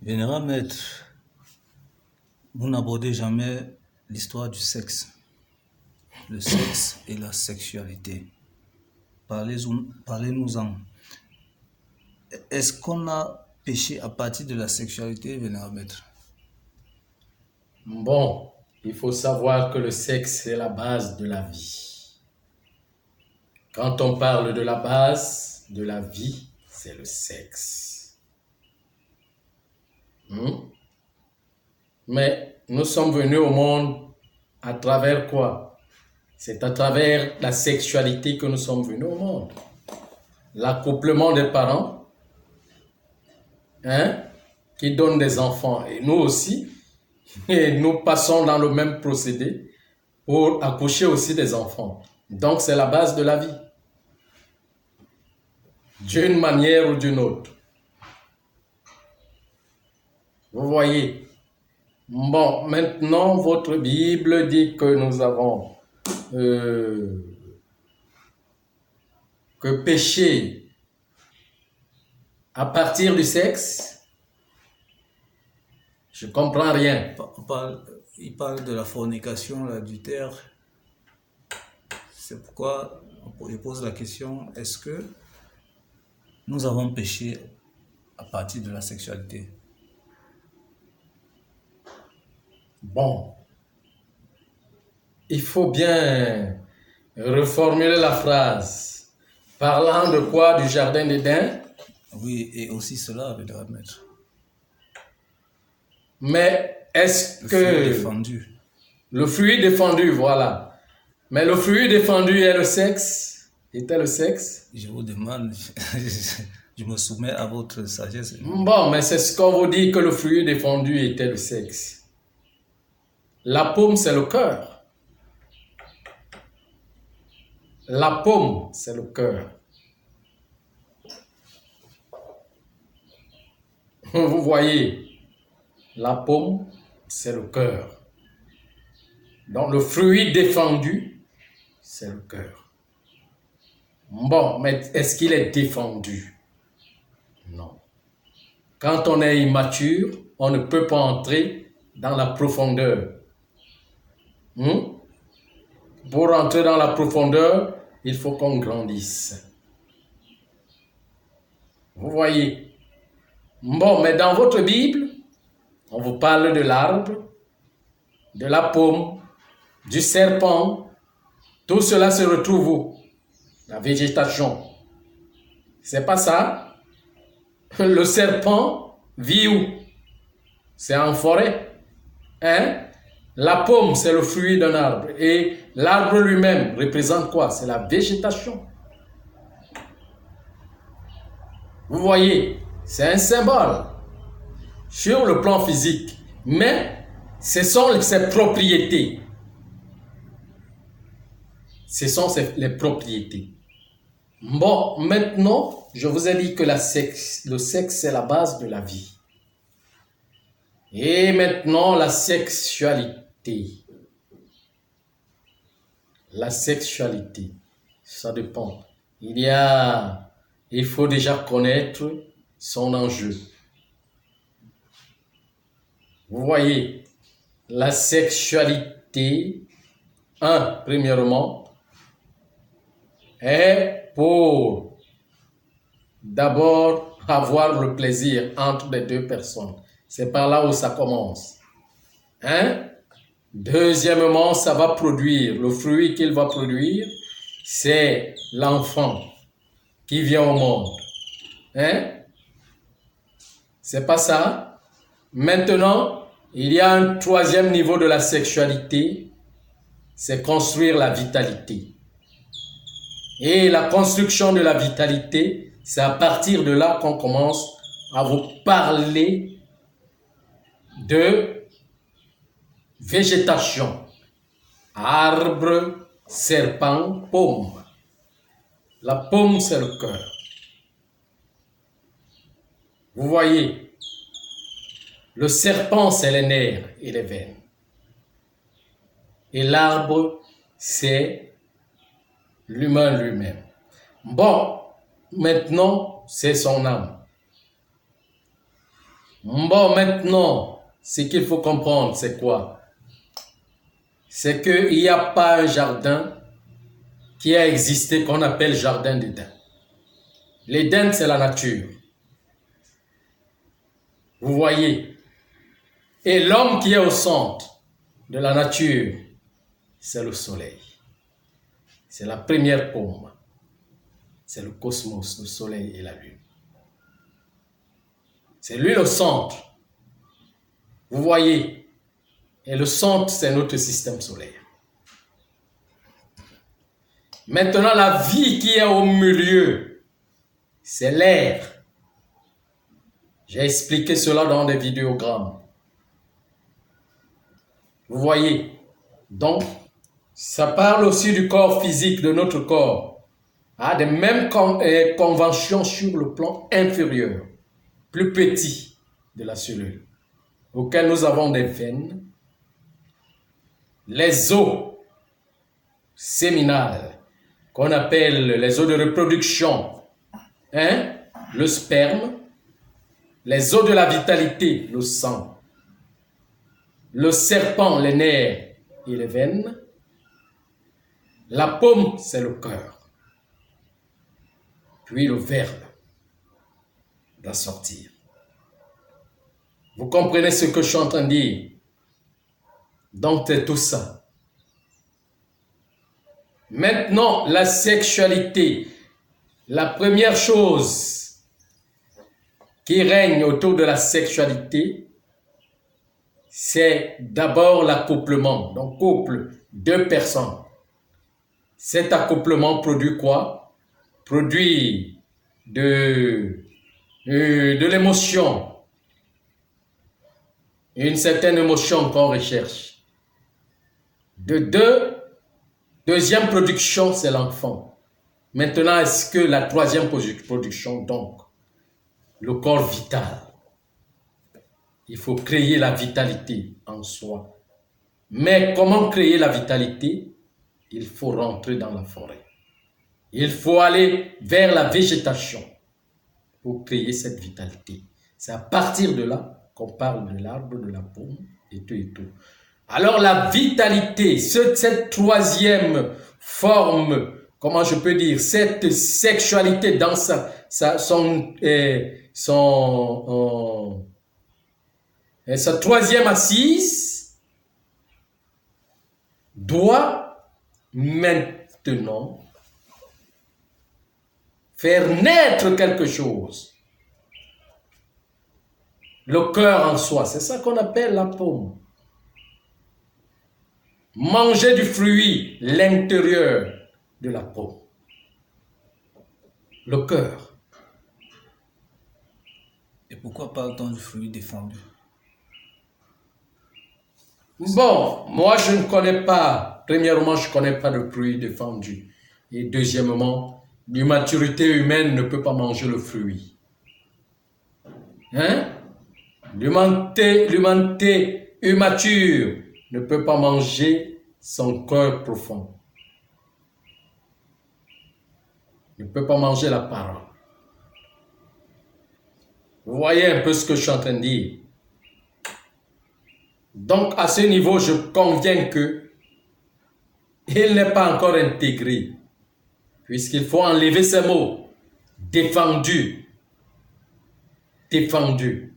Vénérable maître, vous n'abordez jamais l'histoire du sexe, le sexe et la sexualité. Parlez-nous-en. Est-ce qu'on a péché à partir de la sexualité, vénérable maître? Bon, il faut savoir que le sexe est la base de la vie. Quand on parle de la base de la vie, c'est le sexe. Mais nous sommes venus au monde à travers quoi? C'est à travers la sexualité que nous sommes venus au monde. L'accouplement des parents, qui donnent des enfants, et nous aussi, et nous passons dans le même procédé pour accoucher aussi des enfants. Donc c'est la base de la vie, d'une manière ou d'une autre. Vous voyez? Bon, maintenant, votre Bible dit que nous avons que pécher à partir du sexe. Je ne comprends rien. Il parle de la fornication, l'adultère. C'est pourquoi je pose la question, est-ce que nous avons péché à partir de la sexualité? Bon, il faut bien reformuler la phrase. Parlant de quoi? Du jardin d'Éden? Oui, et aussi cela, vénérable maître. Mais est-ce que... Le fruit défendu. Le fruit défendu, voilà. Mais le fruit défendu est le sexe? Était le sexe? Je vous demande, je me soumets à votre sagesse. Bon, mais c'est ce qu'on vous dit, que le fruit défendu était le sexe. La paume, c'est le cœur. La paume, c'est le cœur. Vous voyez, la paume, c'est le cœur. Donc, le fruit défendu, c'est le cœur. Bon, mais est-ce qu'il est défendu? Non. Quand on est immature, on ne peut pas entrer dans la profondeur. Pour entrer dans la profondeur, il faut qu'on grandisse. Vous voyez? Bon, mais dans votre Bible, on vous parle de l'arbre, de la paume, du serpent. Tout cela se retrouve où? La végétation. C'est pas ça? Le serpent vit où? C'est en forêt. La paume, c'est le fruit d'un arbre. Et l'arbre lui-même représente quoi? C'est la végétation. Vous voyez, c'est un symbole sur le plan physique. Mais ce sont ses propriétés. Ce sont les propriétés. Bon, maintenant, je vous ai dit que le sexe, c'est la base de la vie. Et maintenant, la sexualité. La sexualité, ça dépend. Il faut déjà connaître son enjeu. Vous voyez, la sexualité, premièrement, est pour d'abord avoir le plaisir entre les deux personnes. C'est par là où ça commence. Deuxièmement, ça va produire, le fruit qu'il va produire, c'est l'enfant qui vient au monde. C'est pas ça? Maintenant, il y a un troisième niveau de la sexualité, c'est construire la vitalité. Et la construction de la vitalité, c'est à partir de là qu'on commence à vous parler de végétation. Arbre, serpent, paume. La paume, c'est le cœur. Vous voyez, le serpent, c'est les nerfs et les veines. Et l'arbre, c'est l'humain lui-même. Bon, maintenant, c'est son âme. Bon, maintenant, ce qu'il faut comprendre, c'est quoi? C'est qu'il n'y a pas un jardin qui a existé qu'on appelle jardin d'Éden. L'Éden, c'est la nature. Vous voyez? Et l'homme qui est au centre de la nature, c'est le soleil. C'est la première paume. C'est le cosmos, le soleil et la lune. C'est lui le centre. Vous voyez? Et le centre, c'est notre système solaire. Maintenant, la vie qui est au milieu, c'est l'air. J'ai expliqué cela dans des vidéogrammes. Vous voyez? Donc, ça parle aussi du corps physique, de notre corps. Des mêmes conventions sur le plan inférieur, plus petit de la cellule, auquel nous avons des veines, les os séminales, qu'on appelle les os de reproduction, le sperme, les os de la vitalité, le sang, le serpent, les nerfs et les veines, la paume, c'est le cœur, puis le verbe doit sortir. Vous comprenez ce que je suis en train de dire? Donc, c'est tout ça. Maintenant, la sexualité. La première chose qui règne autour de la sexualité, c'est d'abord l'accouplement. Donc, couple, deux personnes. Cet accouplement produit quoi? Produit de l'émotion. Une certaine émotion qu'on recherche. Deuxième production, c'est l'enfant. Maintenant, est-ce que la troisième production, donc, le corps vital? Il faut créer la vitalité en soi. Mais comment créer la vitalité? Il faut rentrer dans la forêt. Il faut aller vers la végétation pour créer cette vitalité. C'est à partir de là qu'on parle de l'arbre, de la pomme et tout et tout. Alors la vitalité, cette troisième forme, comment je peux dire, cette sexualité dans sa troisième assise, doit maintenant faire naître quelque chose. Le cœur en soi, c'est ça qu'on appelle la paume. Manger du fruit, l'intérieur de la peau. Le cœur. Et pourquoi parle-t-on du fruit défendu? Bon, moi je ne connais pas. Premièrement, je ne connais pas de fruit défendu. Et deuxièmement, l'immaturité humaine ne peut pas manger le fruit. L'humanité immature ne peut pas manger son cœur profond. Ne peut pas manger la parole. Vous voyez un peu ce que je suis en train de dire. Donc, à ce niveau, je conviens que il n'est pas encore intégré, puisqu'il faut enlever ces mots. Défendu. Défendu.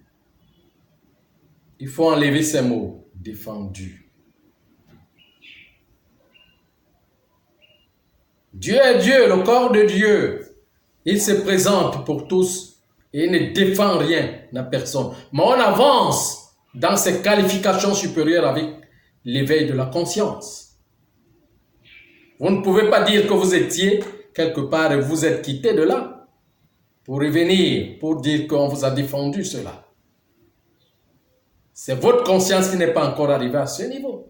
Il faut enlever ces mots. Défendu. Dieu est Dieu, le corps de Dieu. Il se présente pour tous et il ne défend rien à personne. Mais on avance dans ces qualifications supérieures avec l'éveil de la conscience. Vous ne pouvez pas dire que vous étiez quelque part et vous êtes quitté de là pour revenir, pour dire qu'on vous a défendu cela. C'est votre conscience qui n'est pas encore arrivée à ce niveau.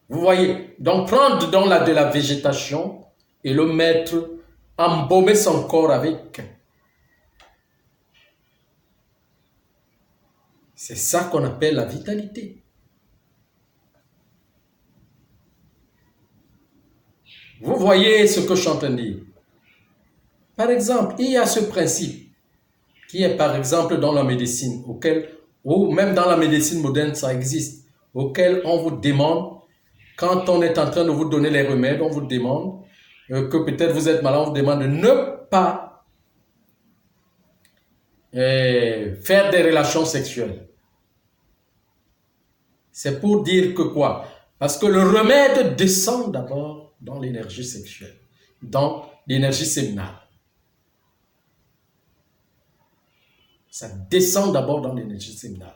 Vous voyez, donc prendre de la végétation et le mettre, embaumer son corps avec. C'est ça qu'on appelle la vitalité. Vous voyez ce que je suis en train de dire. Par exemple, il y a ce principe qui est par exemple dans la médecine, ou même dans la médecine moderne, ça existe, auquel on vous demande, quand on est en train de vous donner les remèdes, on vous demande que peut-être vous êtes malade, on vous demande de ne pas faire des relations sexuelles. C'est pour dire que quoi? Parce que le remède descend d'abord dans l'énergie sexuelle, dans l'énergie séminale. Ça descend d'abord dans l'énergie séminale.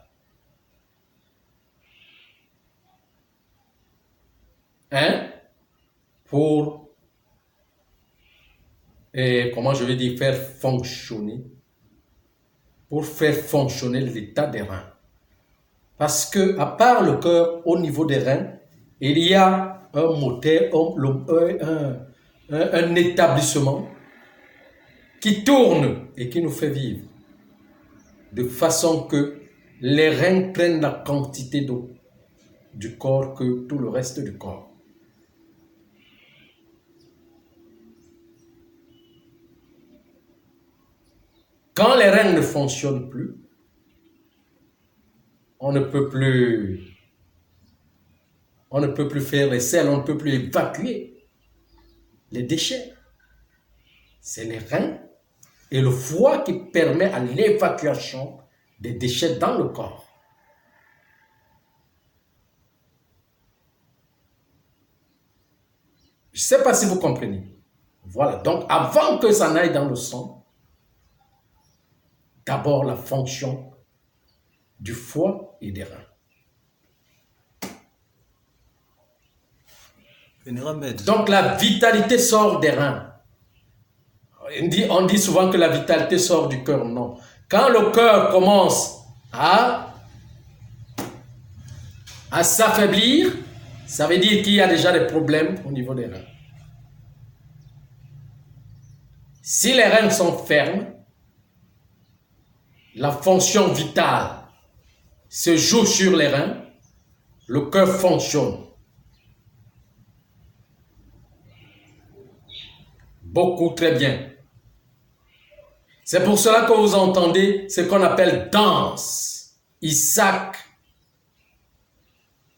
Pour, comment je vais dire, faire fonctionner l'état des reins. Parce que, à part le cœur, au niveau des reins, il y a un moteur, un établissement qui tourne et qui nous fait vivre. De façon que les reins prennent la quantité d'eau du corps que tout le reste du corps. Quand les reins ne fonctionnent plus, on ne peut plus faire les selles, on ne peut plus évacuer les déchets. C'est les reins et le foie qui permet à l'évacuation des déchets dans le corps. Je ne sais pas si vous comprenez. Voilà, donc avant que ça n'aille dans le sang, d'abord la fonction du foie et des reins. Donc la vitalité sort des reins. On dit souvent que la vitalité sort du cœur. Non. Quand le cœur commence à s'affaiblir, ça veut dire qu'il y a déjà des problèmes au niveau des reins. Si les reins sont fermes, la fonction vitale se joue sur les reins, le cœur fonctionne. Beaucoup, très bien. C'est pour cela que vous entendez ce qu'on appelle danse. Isaac.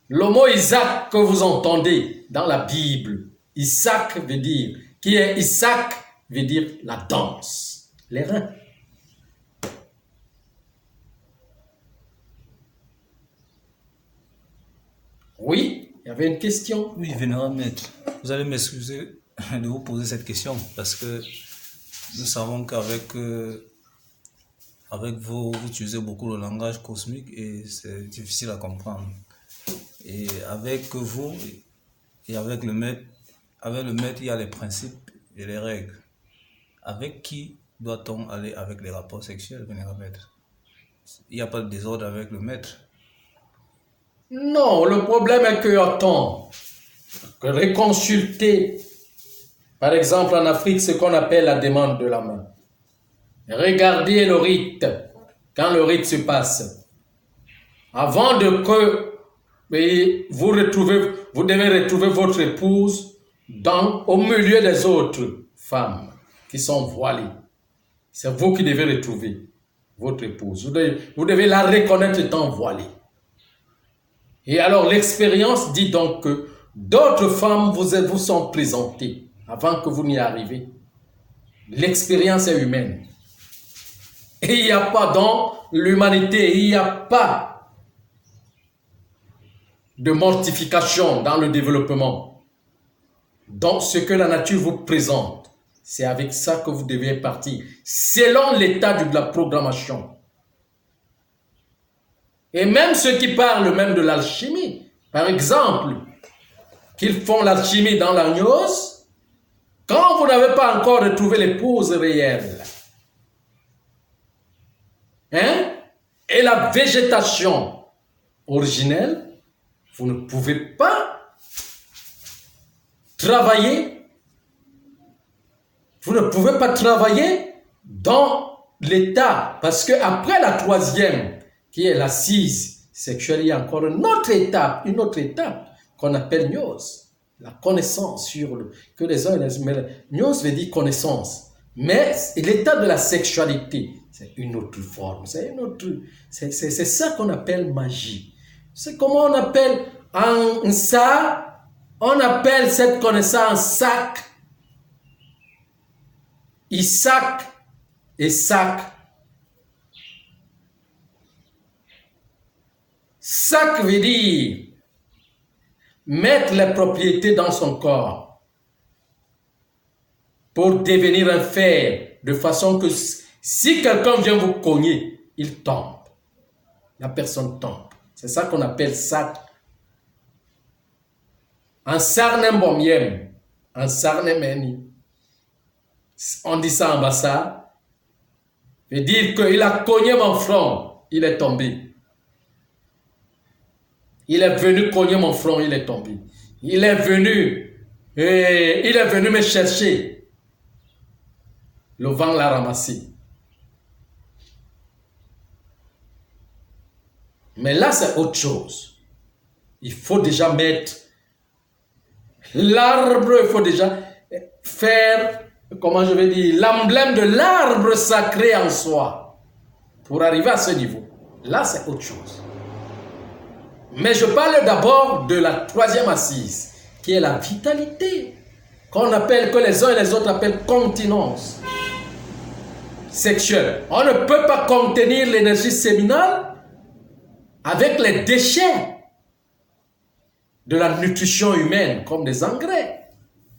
Le mot Isaac que vous entendez dans la Bible, Isaac veut dire, qui est Isaac veut dire la danse, les reins. Oui, il y avait une question. Oui, vénérable maître, vous allez m'excuser de vous poser cette question parce que nous savons qu'avec avec vous utilisez beaucoup le langage cosmique et c'est difficile à comprendre. Et avec vous et avec le maître, il y a les principes et les règles. Avec qui doit-on aller avec les rapports sexuels, vénérable maître? Il n'y a pas de désordre avec le maître? Non, le problème est que, attends, réconsulter, par exemple en Afrique, ce qu'on appelle la demande de la main. Regardez le rite, quand le rite se passe. Avant de que vous devez retrouver votre épouse au milieu des autres femmes qui sont voilées. C'est vous qui devez retrouver votre épouse. Vous devez la reconnaître étant voilée. Et alors l'expérience dit donc que d'autres femmes vous sont présentées avant que vous n'y arriviez. L'expérience est humaine. Et il n'y a pas dans l'humanité, il n'y a pas de mortification dans le développement. Donc ce que la nature vous présente, c'est avec ça que vous devez partir, selon l'état de la programmation. Et même ceux qui parlent même de l'alchimie, par exemple, qu'ils font l'alchimie dans la gnose, quand vous n'avez pas encore retrouvé l'épouse réelle, et la végétation originelle, vous ne pouvez pas travailler, dans l'état, parce que après la troisième, qui est l'assise sexuelle, il y a encore une autre étape qu'on appelle gnose, la connaissance que les uns et les autres. Gnose veut dire connaissance. Mais l'état de la sexualité, c'est une autre forme, c'est ça qu'on appelle magie. C'est comment on appelle en ça, on appelle cette connaissance sac, Isaac et sac. Sac veut dire mettre les propriétés dans son corps pour devenir un fer, de façon que si quelqu'un vient vous cogner, il tombe. La personne tombe. C'est ça qu'on appelle sac. En sarnem bomiem, en sarnemeni. On dit ça en bassa. Veut dire qu'il a cogné mon front, il est tombé. Il est venu cogner mon front, il est tombé. Il est venu me chercher. Le vent l'a ramassé. Mais là, c'est autre chose. Il faut déjà mettre l'arbre, il faut déjà faire, comment je vais dire, l'emblème de l'arbre sacré en soi pour arriver à ce niveau. Là, c'est autre chose. Mais je parle d'abord de la troisième assise, qui est la vitalité, qu'on appelle, que les uns et les autres appellent continence sexuelle. On ne peut pas contenir l'énergie séminale avec les déchets de la nutrition humaine, comme des engrais.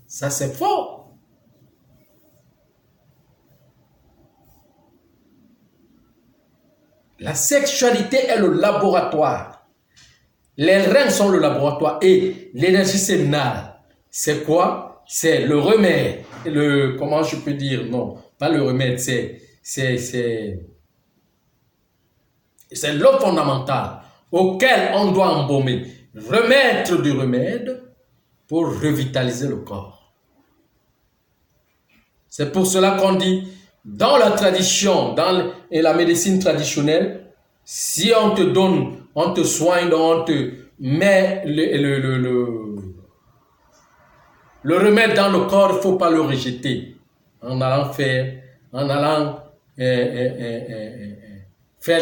Ça, c'est faux. La sexualité est le laboratoire. Les reins sont le laboratoire et l'énergie séminale, c'est quoi? C'est le remède. Comment je peux dire? Non, pas le remède, c'est l'eau fondamentale auquel on doit embaumer, remettre du remède pour revitaliser le corps. C'est pour cela qu'on dit, dans la tradition, et la médecine traditionnelle, si on te donne, on te soigne, on te met le remède dans le corps, il ne faut pas le rejeter en allant faire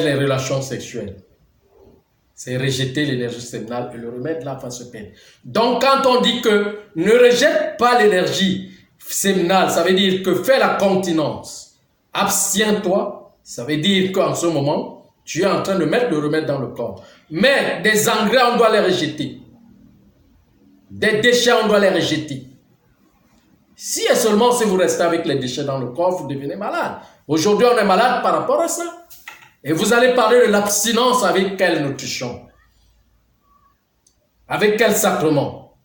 les relations sexuelles. C'est rejeter l'énergie séminale et le remède là va se perdre. Donc quand on dit que ne rejette pas l'énergie séminale, ça veut dire que fais la continence. Abstiens-toi, ça veut dire qu'en ce moment, tu es en train de mettre le remède dans le corps. Mais des engrais, on doit les rejeter. Des déchets, on doit les rejeter. Si et seulement si vous restez avec les déchets dans le corps, vous devenez malade. Aujourd'hui, on est malade par rapport à ça. Et vous allez parler de l'abstinence avec quelle nutrition? Avec quel sacrement?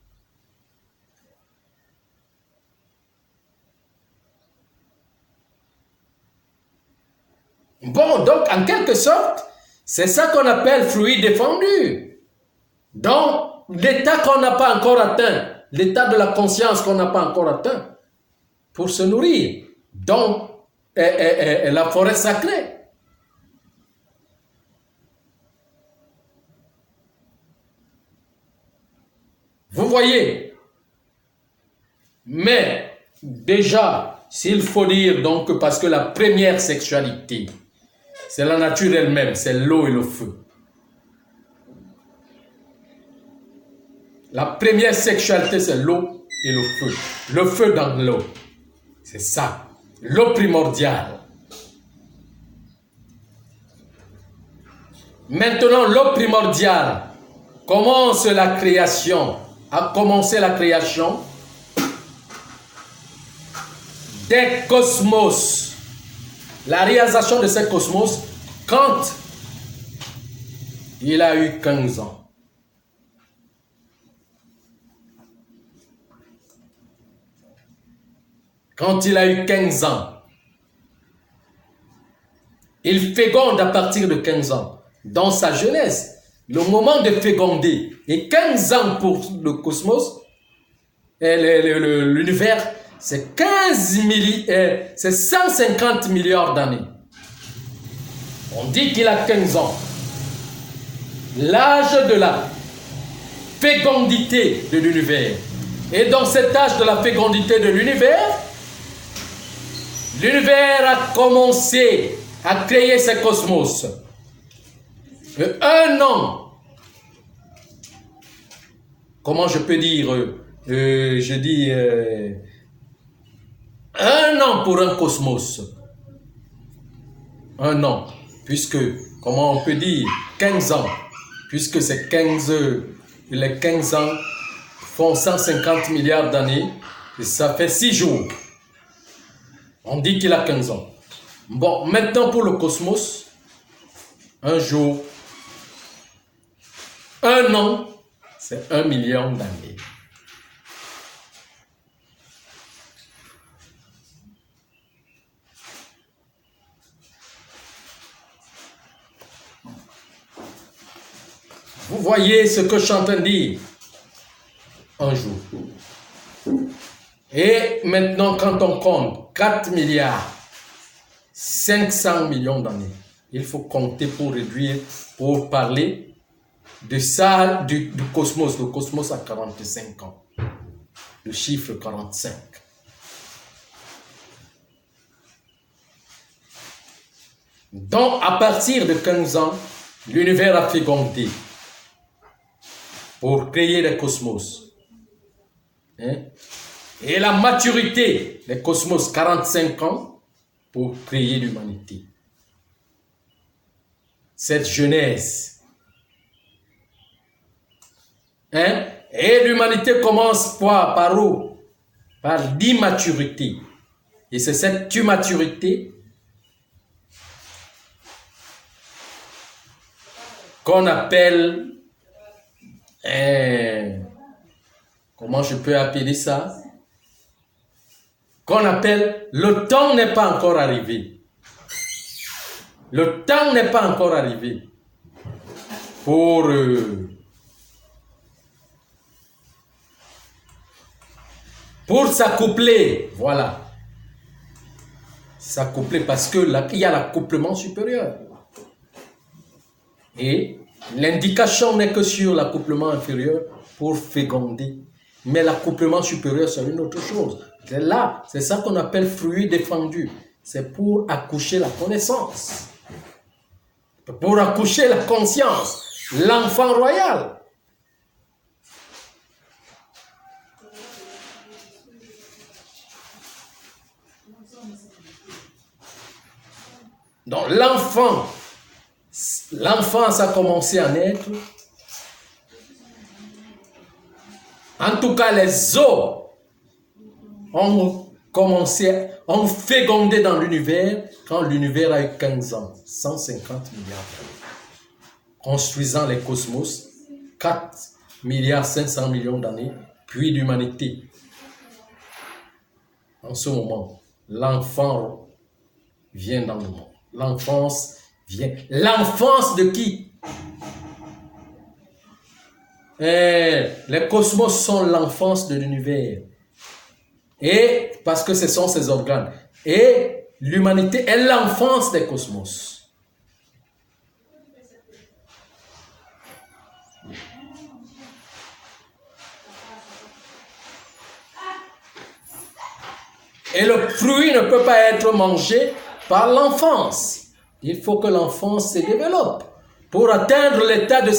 Bon, donc, en quelque sorte, c'est ça qu'on appelle fluide défendu. Donc, l'état qu'on n'a pas encore atteint, l'état de la conscience qu'on n'a pas encore atteint, pour se nourrir. Donc, la forêt sacrée. Vous voyez? Mais, déjà, s'il faut dire, donc, parce que la première sexualité, c'est la nature elle-même, c'est l'eau et le feu. La première sexualité, c'est l'eau et le feu. Le feu dans l'eau. C'est ça. L'eau primordiale. Maintenant, l'eau primordiale. Commence la création. A commencé la création des cosmos. La réalisation de ces cosmos quand il a eu 15 ans. Quand il a eu 15 ans, il féconde à partir de 15 ans. Dans sa jeunesse, le moment de féconder, et 15 ans pour le cosmos, l'univers, c'est 150 milliards d'années. On dit qu'il a 15 ans. L'âge de la fécondité de l'univers. Et dans cet âge de la fécondité de l'univers, l'univers a commencé à créer ce cosmos. Un an, comment je peux dire, un an pour un cosmos. Un an, puisque, comment on peut dire, 15 ans, puisque c'est 15, les 15 ans font 150 milliards d'années, et ça fait 6 jours. On dit qu'il a 15 ans. Bon, maintenant pour le cosmos, un jour, un an, c'est 1 million d'années. Vous voyez ce que je suis en train de dire? Un jour. Et maintenant, quand on compte 4 milliards 500 millions d'années, il faut compter pour réduire, pour parler de ça, du cosmos. Le cosmos a 45 ans. Le chiffre 45. Donc, à partir de 15 ans, l'univers a fécondé pour créer le cosmos. Hein? Et la maturité, le cosmos, 45 ans pour créer l'humanité. Cette jeunesse. Hein? Et l'humanité commence par où? Par l'immaturité. Et c'est cette immaturité qu'on appelle, comment je peux appeler ça? Qu'on appelle, le temps n'est pas encore arrivé. Le temps n'est pas encore arrivé pour s'accoupler, voilà. S'accoupler parce que là, il y a l'accouplement supérieur. Et l'indication n'est que sur l'accouplement inférieur pour féconder. Mais l'accouplement supérieur, c'est une autre chose. C'est là, c'est ça qu'on appelle fruit défendu. C'est pour accoucher la connaissance. Pour accoucher la conscience. L'enfant royal. Donc l'enfance a commencé à naître. En tout cas, les os ont fécondé dans l'univers quand l'univers a eu 15 ans, 150 milliards d'années. Construisant les cosmos, 4 milliards 500 millions d'années, puis l'humanité. En ce moment, l'enfant vient dans le monde. L'enfance vient. L'enfance de qui? Les cosmos sont l'enfance de l'univers. Et parce que ce sont ses organes. Et l'humanité est l'enfance des cosmos. Et le fruit ne peut pas être mangé par l'enfance. Il faut que l'enfance se développe pour atteindre l'état de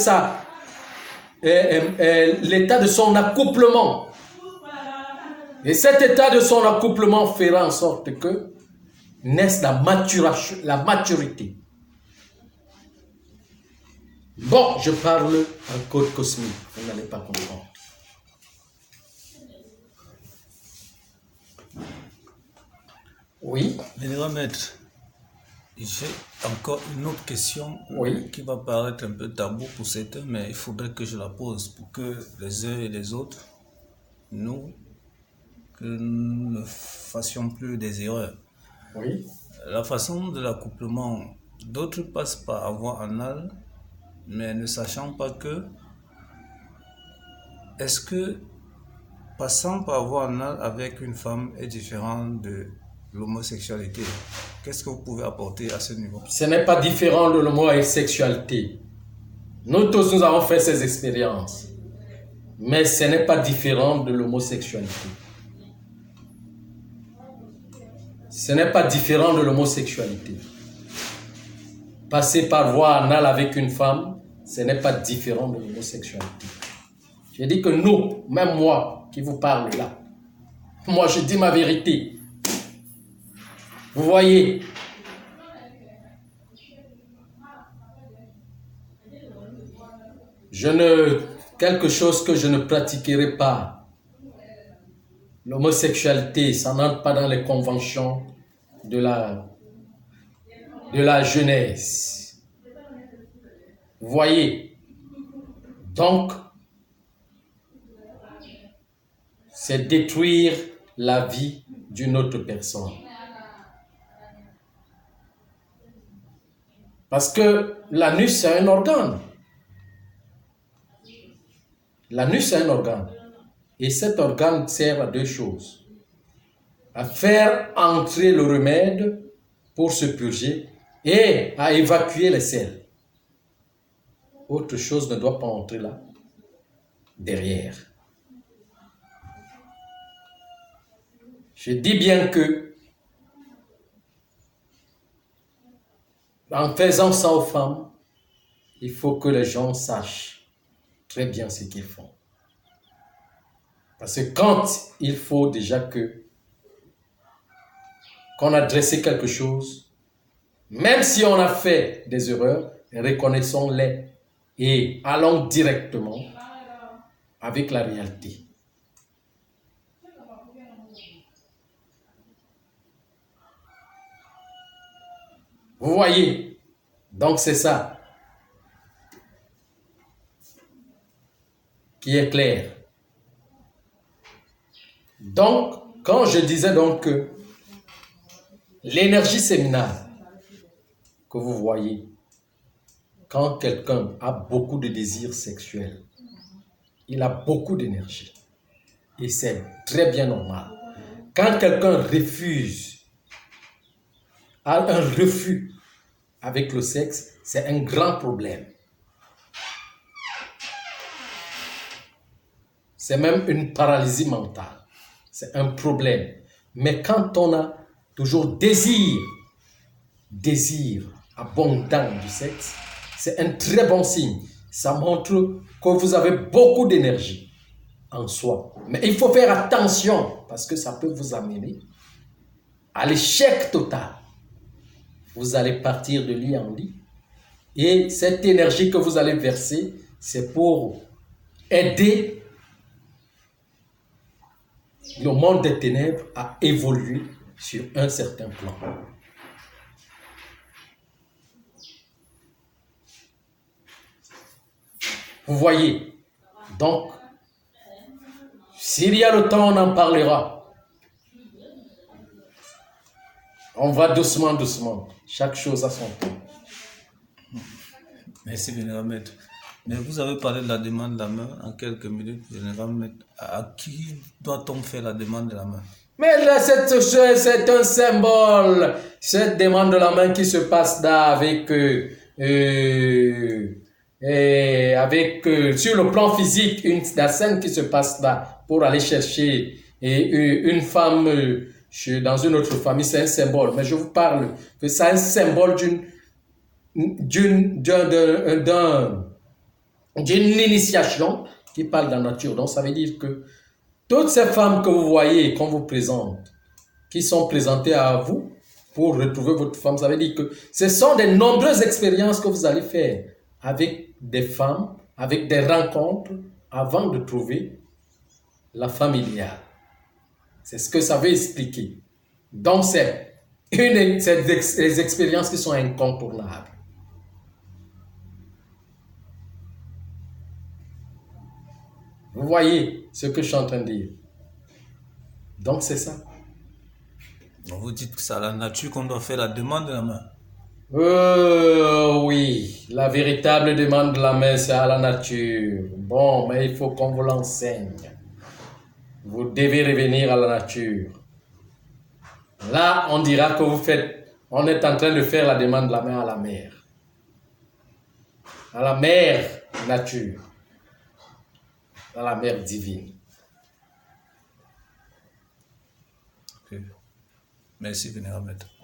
son accouplement. Et cet état de son accouplement fera en sorte que naisse la maturité. Bon, je parle en code cosmique, vous n'allez pas comprendre. Oui. Vénérable maître, j'ai encore une autre question qui va paraître un peu tabou pour certains, mais il faudrait que je la pose pour que les uns et les autres, nous ne fassions plus des erreurs. Oui. La façon de l'accouplement, d'autres passent par avoir anal, mais ne sachant pas que, est-ce que passant par avoir anal avec une femme est différent de l'homosexualité? Qu'est-ce que vous pouvez apporter à ce niveau? Ce n'est pas différent de l'homosexualité. Nous tous, nous avons fait ces expériences. Mais ce n'est pas différent de l'homosexualité. ce n'est pas différent de l'homosexualité. Passer par voie anale avec une femme, ce n'est pas différent de l'homosexualité. Je dis que nous, même moi qui vous parle là, moi je dis ma vérité. Vous voyez, quelque chose que je ne pratiquerai pas. L'homosexualité, ça n'entre pas dans les conventions de la jeunesse. Vous voyez, donc, c'est détruire la vie d'une autre personne. Parce que l'anus, c'est un organe. L'anus, c'est un organe. Et cet organe sert à deux choses. À faire entrer le remède pour se purger et à évacuer les selles. Autre chose ne doit pas entrer là, derrière. Je dis bien que, en faisant ça aux femmes, il faut que les gens sachent très bien ce qu'ils font. Parce que quand il faut déjà qu'on a dressé quelque chose, même si on a fait des erreurs, reconnaissons-les et allons directement avec la réalité. Vous voyez, donc c'est ça qui est clair. Donc, quand je disais donc que l'énergie séminale que vous voyez, quand quelqu'un a beaucoup de désirs sexuels, il a beaucoup d'énergie. Et c'est très bien normal. Quand quelqu'un a un refus avec le sexe, c'est un grand problème. C'est même une paralysie mentale. C'est un problème. Mais quand on a toujours désir abondant du sexe, c'est un très bon signe. Ça montre que vous avez beaucoup d'énergie en soi. Mais il faut faire attention parce que ça peut vous amener à l'échec total. Vous allez partir de lit en lit et cette énergie que vous allez verser, c'est pour aider le monde des ténèbres à évoluer sur un certain plan. Vous voyez, donc, s'il y a le temps, on en parlera. On va doucement, doucement. Chaque chose à son temps. Merci, Vénérable Maître. Mais vous avez parlé de la demande de la main en quelques minutes, Vénérable Maître. À qui doit-on faire la demande de la main? Mais là, c'est un symbole. Cette demande de la main qui se passe là avec sur le plan physique, la scène qui se passe là pour aller chercher une femme dans une autre famille, c'est un symbole. Mais je vous parle que c'est un symbole d'une initiation qui parle de la nature. Donc ça veut dire que toutes ces femmes que vous voyez, qu'on vous présente, qui sont présentées à vous pour retrouver votre femme, ça veut dire que ce sont des nombreuses expériences que vous allez faire avec des femmes, avec des rencontres, avant de trouver la femme idéale. C'est ce que ça veut expliquer. Donc, c'est les expériences qui sont incontournables. Vous voyez ce que je suis en train de dire. Donc, c'est ça. Vous dites que c'est à la nature qu'on doit faire la demande de la main. Oui, la véritable demande de la main, c'est à la nature. Bon, mais il faut qu'on vous l'enseigne. Vous devez revenir à la nature. Là, on dira que on est en train de faire la demande de la main à la mère. À la mère nature. À la mère divine. Okay. Merci, vénérable maître.